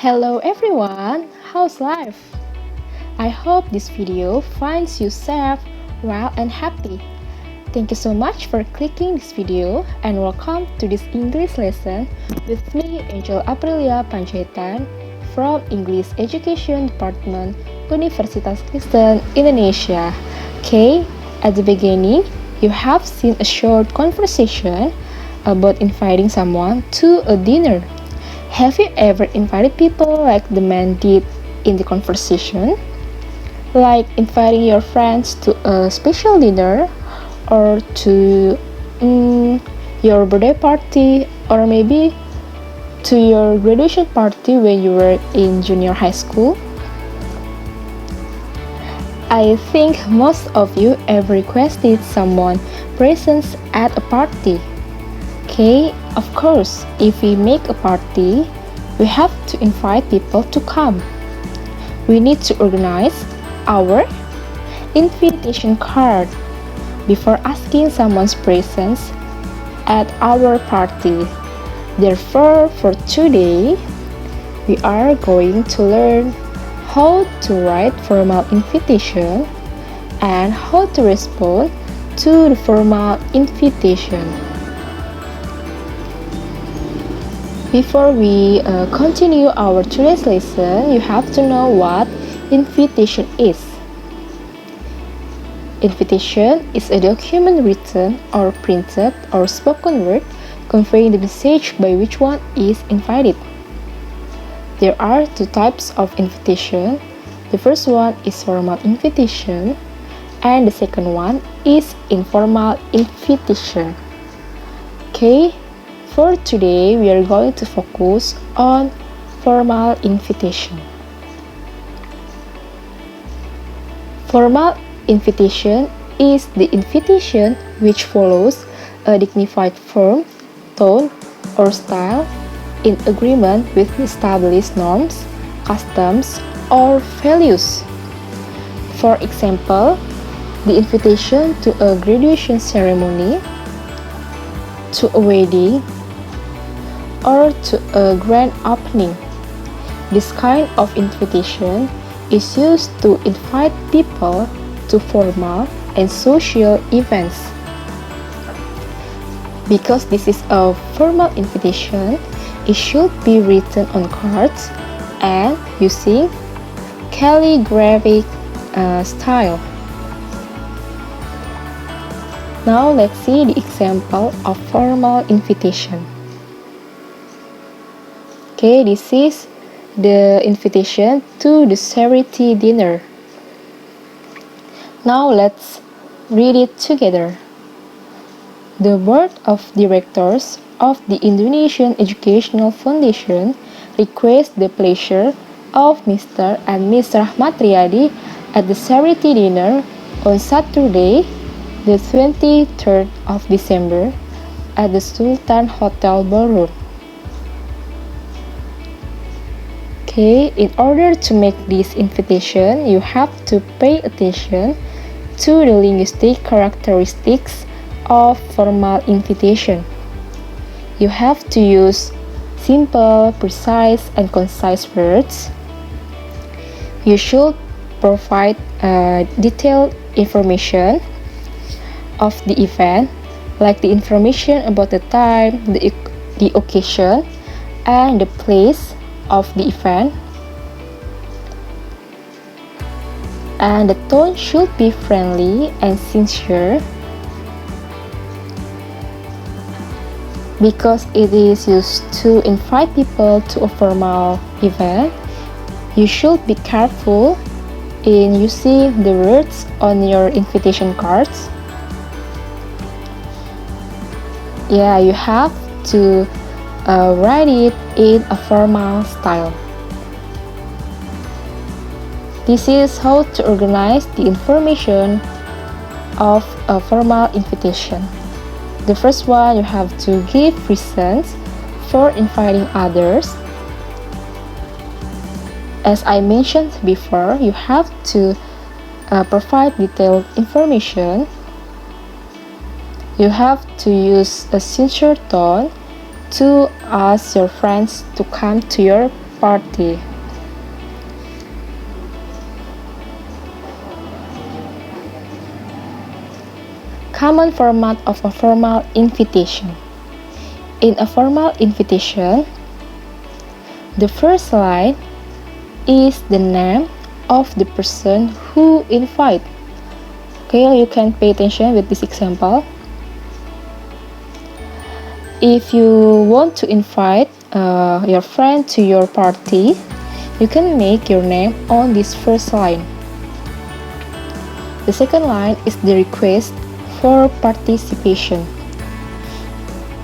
Hello everyone, how's life? I hope this video finds you safe, well and happy. Thank you so much for clicking this video and welcome to this English lesson with me, Angel Aprilia Panjaitan from English Education Department, Universitas Kristen Indonesia. Okay, at the beginning, you have seen a short conversation about inviting someone to a dinner. Have you ever invited people like the man did in the conversation? Like inviting your friends to a special dinner or to your birthday party or maybe to your graduation party when you were in junior high school? I think most of you ever requested someone present at a party. Okay, of course, if we make a party, we have to invite people to come. We need to organize our invitation card before asking someone's presence at our party. Therefore, for today, we are going to learn how to write formal invitation and how to respond to the formal invitation. Before we continue our today's lesson, you have to know what invitation is. Invitation is a document written or printed or spoken word conveying the message by which one is invited. There are two types of invitation. The first one is formal invitation and the second one is informal invitation. Okay? For today, we are going to focus on formal invitation. Formal invitation is the invitation which follows a dignified form, tone, or style in agreement with established norms, customs, or values. For example, the invitation to a graduation ceremony, to a wedding, or to a grand opening. This kind of invitation is used to invite people to formal and social events. Because this is a formal invitation, it should be written on cards and using calligraphic style. Now let's see the example of formal invitation. Okay, this is the invitation to the charity dinner. Now let's read it together. The Board of Directors of the Indonesian Educational Foundation request the pleasure of Mr. and Ms. Rahmat Riyadi at the charity dinner on Saturday, the 23rd of December at the Sultan Hotel Ballroom. Okay, in order to make this invitation, you have to pay attention to the linguistic characteristics of formal invitation. You have to use simple, precise, and concise words. You should provide detailed information of the event, like the information about the time, the occasion, and the place of the event. And the tone should be friendly and sincere because it is used to invite people to a formal event. You should be careful in using the words on your invitation cards. Yeah, you have to write it in a formal style. This is how to organize the information of a formal invitation. The first one, you have to give reasons for inviting others. As I mentioned before, you have to provide detailed information. You have to use a sincere tone to ask your friends to come to your party. Common format of a formal invitation. In a formal invitation, the first line is the name of the person who invite. Okay, you can pay attention with this example. If you want to invite your friend to your party, you can make your name on this first line. The second line is the request for participation.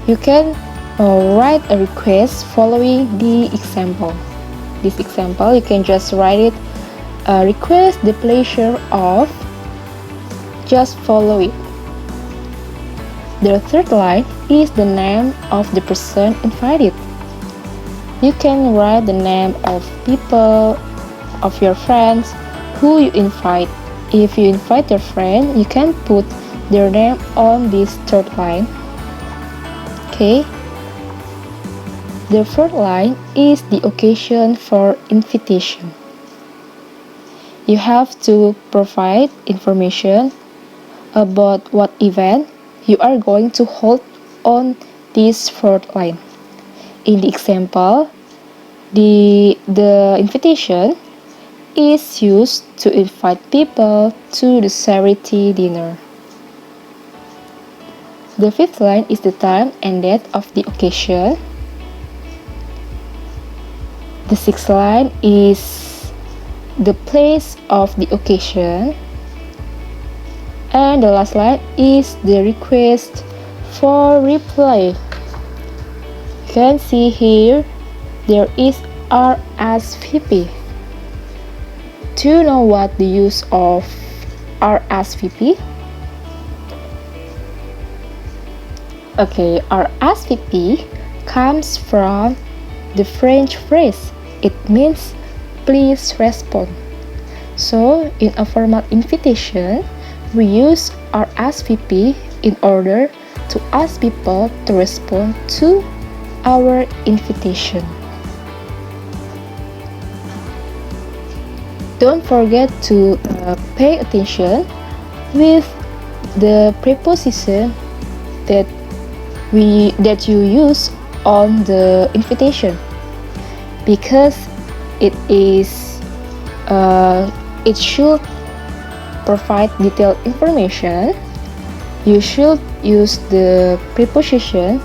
You can write a request following the example. This example, you can just write it, request the pleasure of, just follow it. The third line is the name of the person invited. You can write the name of people, of your friends who you invite. If you invite your friend, you can put their name on this third line. Okay. The fourth line is the occasion for invitation. You have to provide information about what event you are going to hold on this fourth line. In the example, the invitation is used to invite people to the charity dinner. The fifth line is the time and date of the occasion. The sixth line is the place of the occasion. And the last line is the request for reply. You can see here there is RSVP. Do you know what the use of RSVP? Okay, RSVP comes from the French phrase. It means please respond. So, in a formal invitation, we use RSVP in order to ask people to respond to our invitation. Don't forget to pay attention with the preposition that you use on the invitation, because it should provide detailed information. You should use the preposition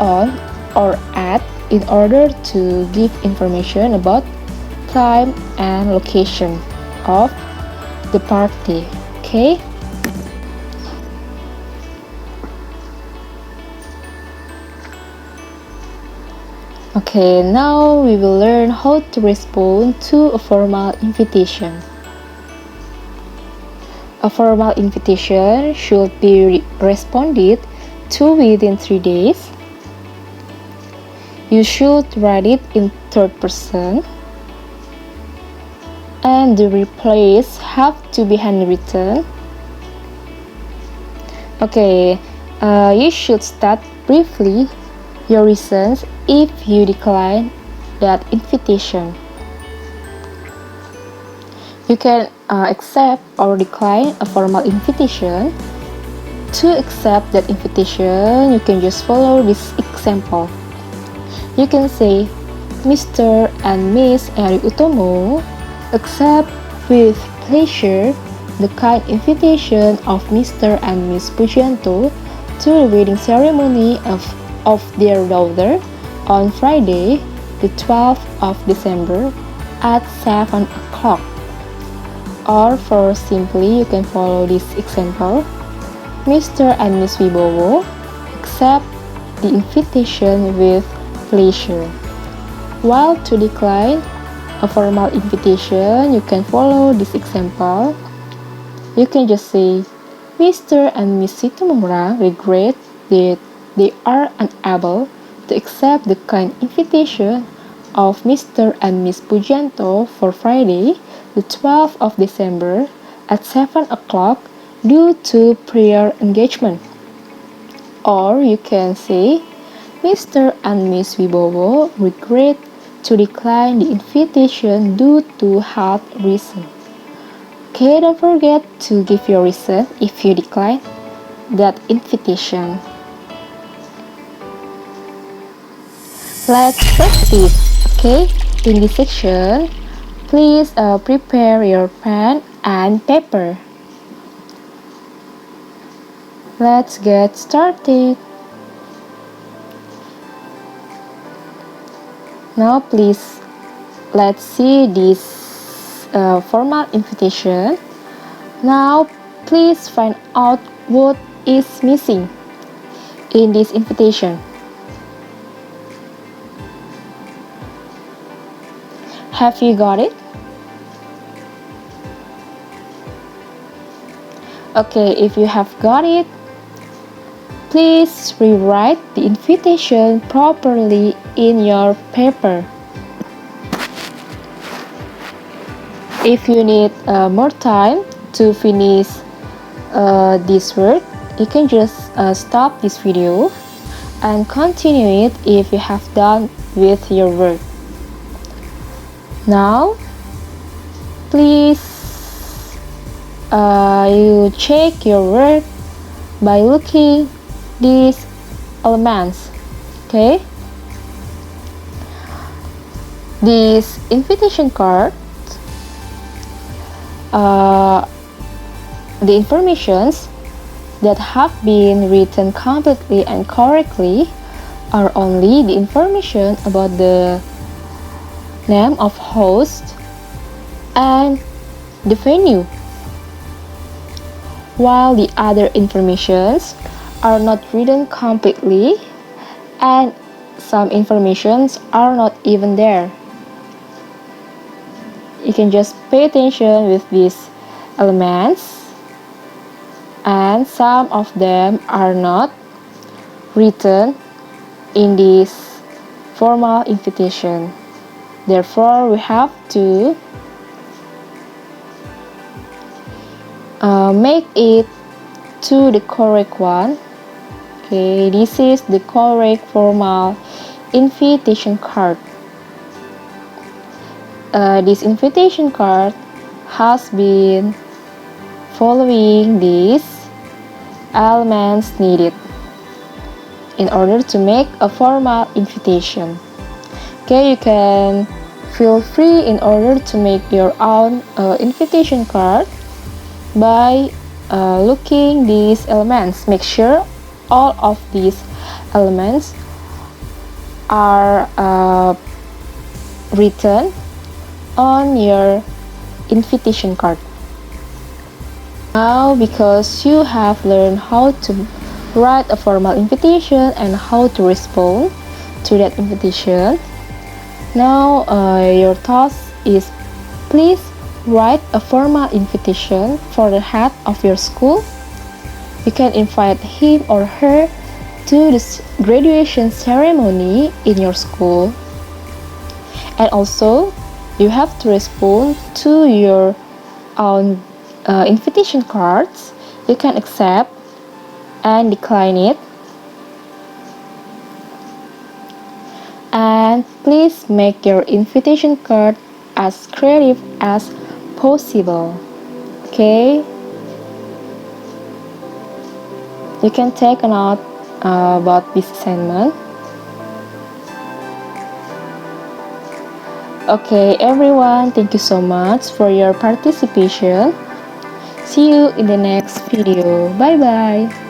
on or at in order to give information about time and location of the party. Okay? Okay, now we will learn how to respond to a formal invitation. A formal invitation should be responded to within 3 days. You should write it in third person. And the replies have to be handwritten. Okay, you should start briefly your reasons if you decline that invitation. You can accept or decline a formal invitation. To accept that invitation, you can just follow this example. You can say, Mr. and Miss Eri Utomo accept with pleasure the kind invitation of Mr. and Miss Pujianto to the wedding ceremony of their daughter on Friday, the 12th of December at 7 o'clock. Or for simply, you can follow this example. Mr. and Miss Wibowo accept the invitation with pleasure. While to decline a formal invitation, you can follow this example. You can just say, Mr. and Miss Situmura regret that they are unable to accept the kind invitation of Mr. and Miss Pujianto for Friday, the 12th of December at 7 o'clock due to prior engagement. Or you can say, Mr. and Miss Wibowo regret to decline the invitation due to health reasons. Okay, don't forget to give your reason if you decline that invitation. Let's practice. Okay, in this section, please prepare your pen and paper. Let's get started. Now please, let's see this formal invitation. Now please find out what is missing in this invitation. Have you got it? Okay, if you have got it, please rewrite the invitation properly in your paper. If you need more time to finish this work, you can just stop this video and continue it if you have done with your work. Now, please you check your work by looking these elements. Okay, this invitation card, the informations that have been written completely and correctly are only the information about the name of host and the venue, while the other informations are not written completely and some informations are not even there. You can just pay attention with these elements, and some of them are not written in this formal invitation. Therefore, we have to make it to the correct one. Okay, this is the correct formal invitation card. This invitation card has been following these elements needed in order to make a formal invitation. Okay, you can feel free in order to make your own invitation card by looking these elements. Make sure all of these elements are written on your invitation card. Now, because you have learned how to write a formal invitation and how to respond to that invitation, now your task is please write a formal invitation for the head of your school. You can invite him or her to the graduation ceremony in your school. And also, you have to respond to your own invitation cards. You can accept and decline it. And please make your invitation card as creative as possible. Okay? You can take a note about this assignment. Okay, everyone, thank you so much for your participation. See you in the next video. Bye bye.